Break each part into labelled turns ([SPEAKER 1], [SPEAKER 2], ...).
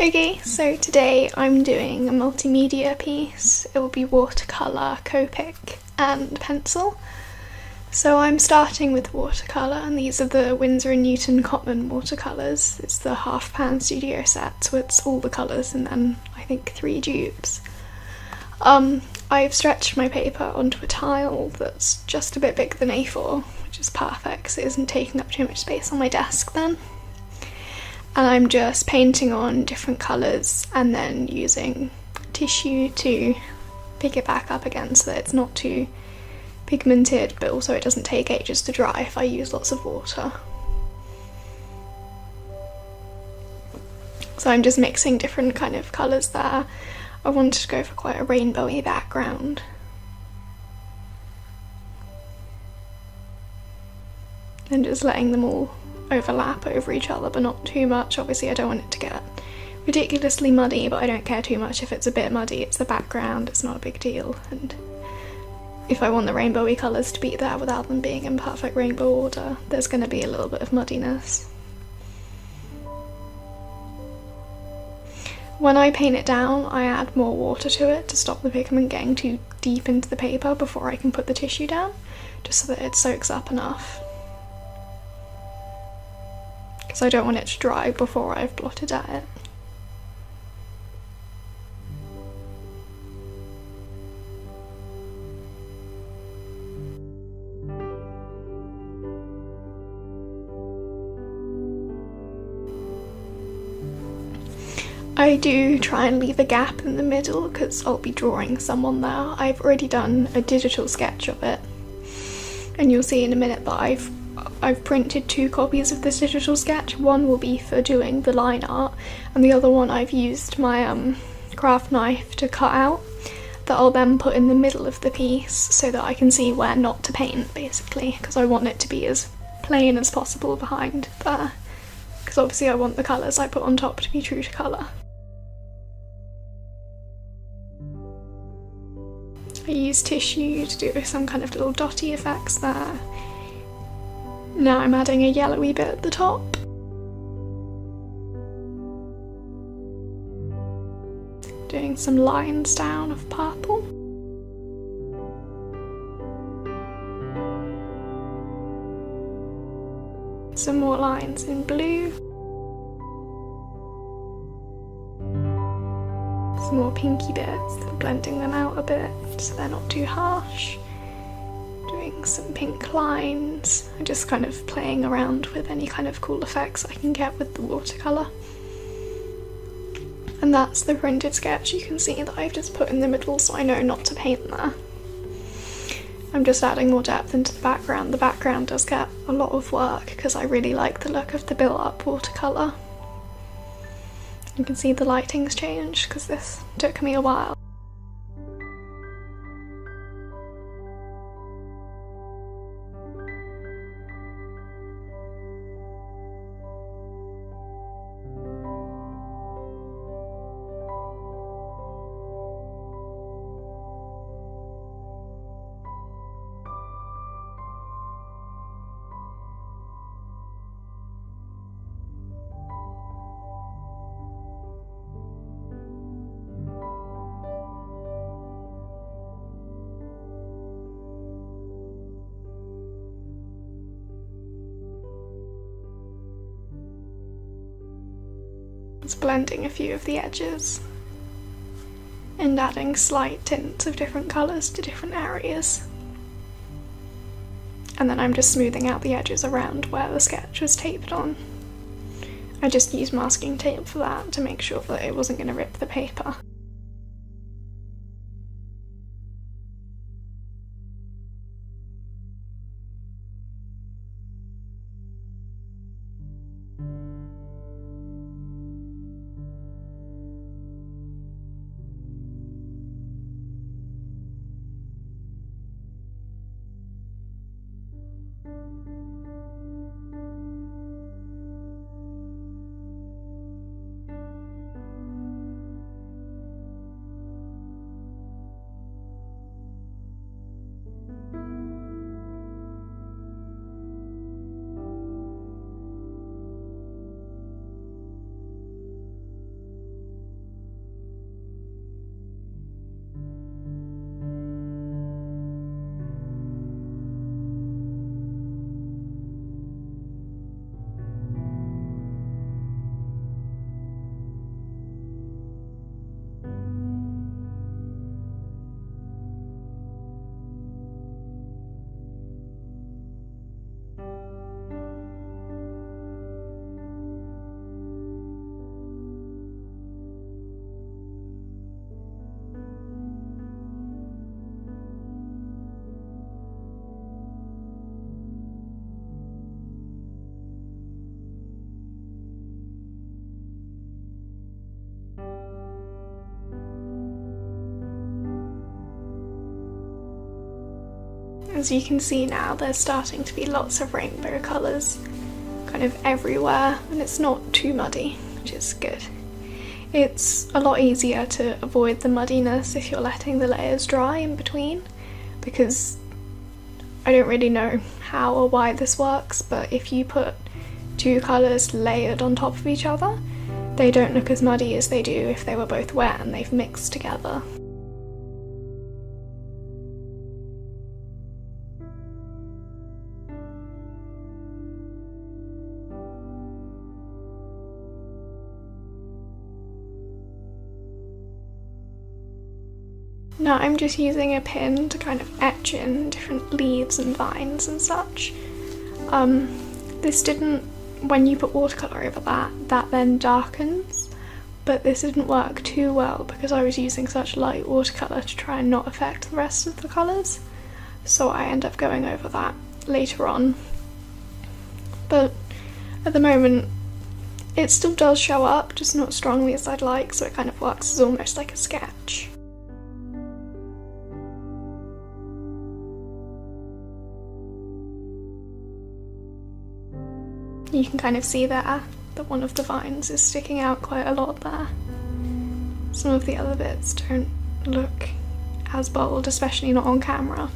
[SPEAKER 1] Okay, so today I'm doing a multimedia piece. It will be watercolour, Copic and pencil. So I'm starting with watercolour, and these are the Winsor & Newton Cotman watercolours. It's the half pan studio set, so it's all the colours and then I think 3 dupes. I've stretched my paper onto a tile that's just a bit bigger than A4, which is perfect because it isn't taking up too much space on my desk then. And I'm just painting on different colours and then using tissue to pick it back up again so that it's not too pigmented, but also it doesn't take ages to dry if I use lots of water. So I'm just mixing different kind of colours there. I wanted to go for quite a rainbowy background. And just letting them all overlap over each other, but not too much. Obviously I don't want it to get ridiculously muddy, but I don't care too much if it's a bit muddy. It's the background, it's not a big deal, and if I want the rainbowy colours to be there without them being in perfect rainbow order, there's going to be a little bit of muddiness. When I paint it down, I add more water to it to stop the pigment getting too deep into the paper before I can put the tissue down, just so that it soaks up enough. Because I don't want it to dry before I've blotted at it. I do try and leave a gap in the middle because I'll be drawing someone there. I've already done a digital sketch of it, and you'll see in a minute that I've printed 2 copies of this digital sketch. One will be for doing the line art, and the other one I've used my craft knife to cut out, that I'll then put in the middle of the piece so that I can see where not to paint, basically, because I want it to be as plain as possible behind there, because obviously I want the colours I put on top to be true to colour. I use tissue to do some kind of little dotty effects there. Now I'm adding a yellowy bit at the top. Doing some lines down of purple. Some more lines in blue. Some more pinky bits, blending them out a bit so they're not too harsh. Doing some pink lines, and just kind of playing around with any kind of cool effects I can get with the watercolour. And that's the printed sketch. You can see that I've just put in the middle so I know not to paint there. I'm just adding more depth into the background. The background does get a lot of work because I really like the look of the built-up watercolour. You can see the lighting's changed because this took me a while. It's blending a few of the edges and adding slight tints of different colours to different areas. And then I'm just smoothing out the edges around where the sketch was taped on. I just used masking tape for that to make sure that it wasn't going to rip the paper. as you can see now, there's starting to be lots of rainbow colours kind of everywhere, and it's not too muddy, which is good. It's a lot easier to avoid the muddiness if you're letting the layers dry in between, because I don't really know how or why this works, but if you put two colours layered on top of each other, they don't look as muddy as they do if they were both wet and they've mixed together. Now I'm just using a pin to kind of etch in different leaves and vines and such. This didn't, when you put watercolour over that then darkens, but this didn't work too well because I was using such light watercolour to try and not affect the rest of the colours, so I end up going over that later on. But at the moment it still does show up, just not strongly as I'd like, so it kind of works as almost like a sketch. You can kind of see there that one of the vines is sticking out quite a lot there. Some of the other bits don't look as bold, especially not on camera.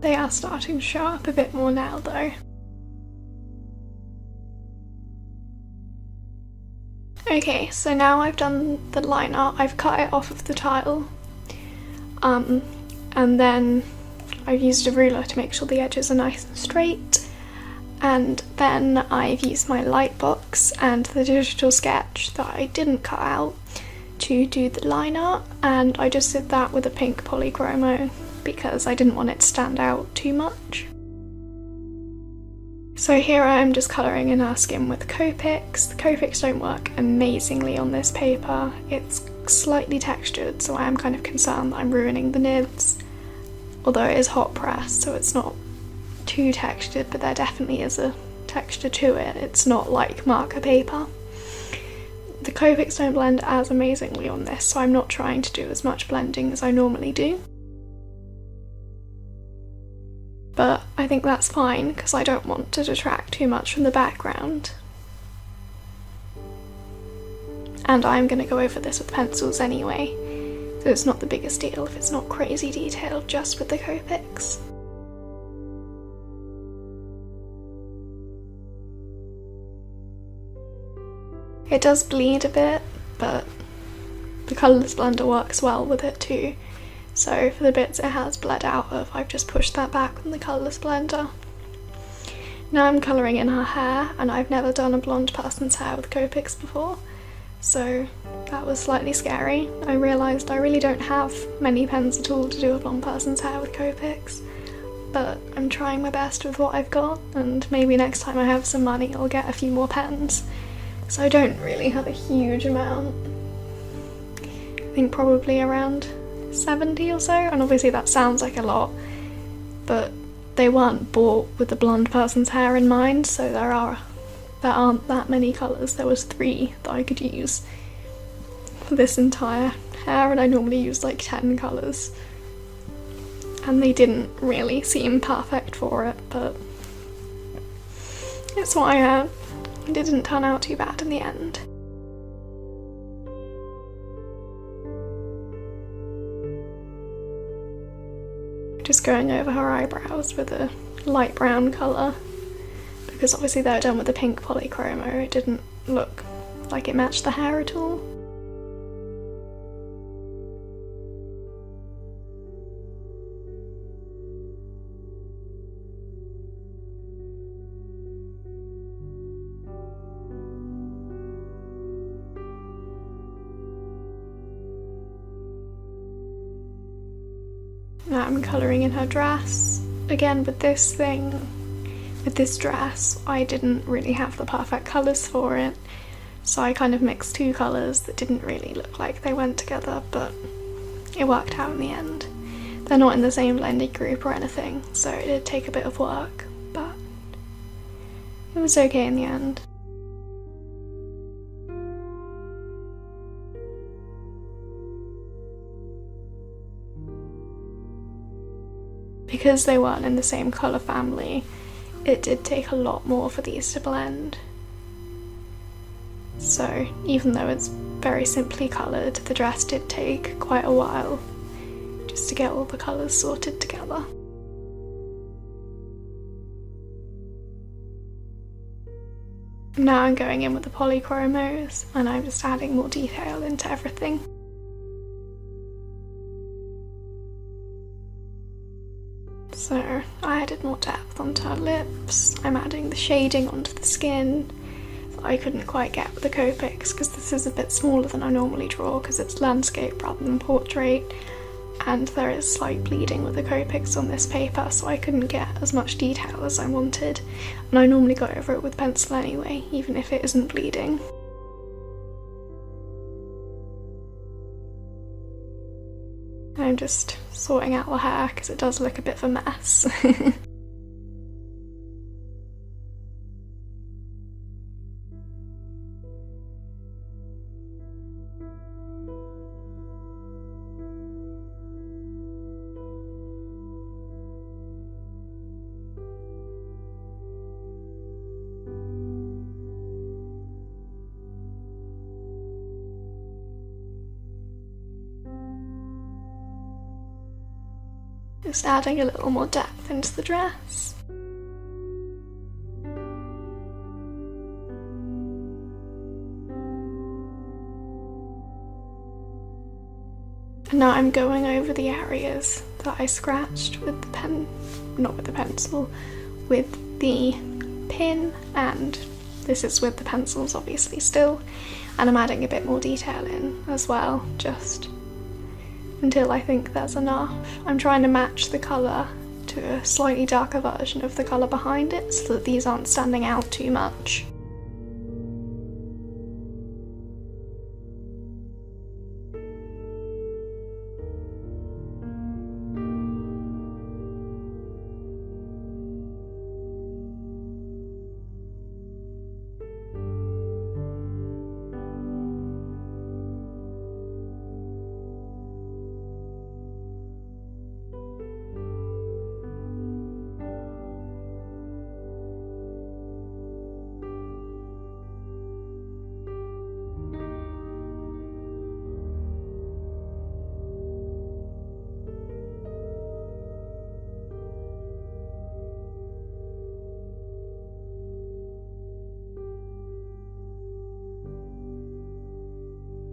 [SPEAKER 1] They are starting to show up a bit more now though. Okay, so now I've done the liner, I've cut it off of the tile, and then I've used a ruler to make sure the edges are nice and straight, and then I've used my light box and the digital sketch that I didn't cut out to do the liner, and I just did that with a pink Polychromo because I didn't want it to stand out too much. So here I am just colouring in our skin with Copics. The Copics don't work amazingly on this paper. It's slightly textured, so I am kind of concerned that I'm ruining the nibs. Although it is hot pressed, so it's not too textured, but there definitely is a texture to it. It's not like marker paper. The Copics don't blend as amazingly on this, so I'm not trying to do as much blending as I normally do. But I think that's fine because I don't want to detract too much from the background. And I'm going to go over this with pencils anyway, so it's not the biggest deal if it's not crazy detailed just with the Copics. It does bleed a bit, but the Colours blender works well with it too. So for the bits it has bled out of, I've just pushed that back with the Colours blender. Now I'm colouring in her hair, and I've never done a blonde person's hair with Copics before, so that was slightly scary. I realised I really don't have many pens at all to do a blonde person's hair with Copics, but I'm trying my best with what I've got, and maybe next time I have some money I'll get a few more pens. So I don't really have a huge amount. I think probably around 70 or so, and obviously that sounds like a lot, but they weren't bought with the blonde person's hair in mind, so there aren't that many colours. There was 3 that I could use for this entire hair, and I normally use like 10 colours, and they didn't really seem perfect for it, but it's what I have. It didn't turn out too bad in the end. Just going over her eyebrows with a light brown colour because obviously they were done with the pink Polychromo, it didn't look like it matched the hair at all. Now I'm colouring in her dress. Again, with this dress, I didn't really have the perfect colours for it, so I kind of mixed two colours that didn't really look like they went together, but it worked out in the end. They're not in the same blended group or anything, so it did take a bit of work, but it was okay in the end. Because they weren't in the same colour family, it did take a lot more for these to blend. So even though it's very simply coloured, the dress did take quite a while just to get all the colours sorted together. Now I'm going in with the Polychromos and I'm just adding more detail into everything. So I added more depth onto her lips, I'm adding the shading onto the skin that I couldn't quite get with the Copics because this is a bit smaller than I normally draw because it's landscape rather than portrait, and there is slight bleeding with the Copics on this paper, so I couldn't get as much detail as I wanted, and I normally go over it with pencil anyway, even if it isn't bleeding. I'm just sorting out the hair because it does look a bit of a mess. Just adding a little more depth into the dress. And now I'm going over the areas that I scratched with the pen, not with the pencil, with the pin, and this is with the pencils obviously still, and I'm adding a bit more detail in as well, just until I think there's enough. I'm trying to match the colour to a slightly darker version of the colour behind it so that these aren't standing out too much.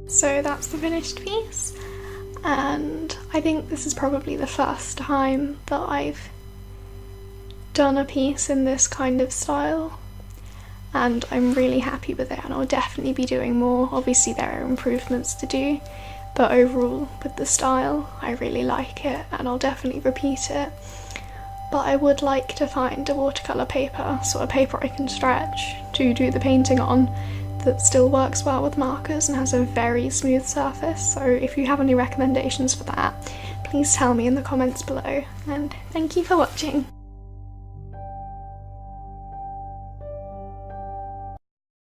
[SPEAKER 1] So that's the finished piece, and I think this is probably the first time that I've done a piece in this kind of style, and I'm really happy with it, and I'll definitely be doing more. Obviously there are improvements to do, but overall with the style I really like it and I'll definitely repeat it. But I would like to find a watercolour paper, sort of paper I can stretch to do the painting on, that still works well with markers and has a very smooth surface. So if you have any recommendations for that, please tell me in the comments below, and thank you for watching.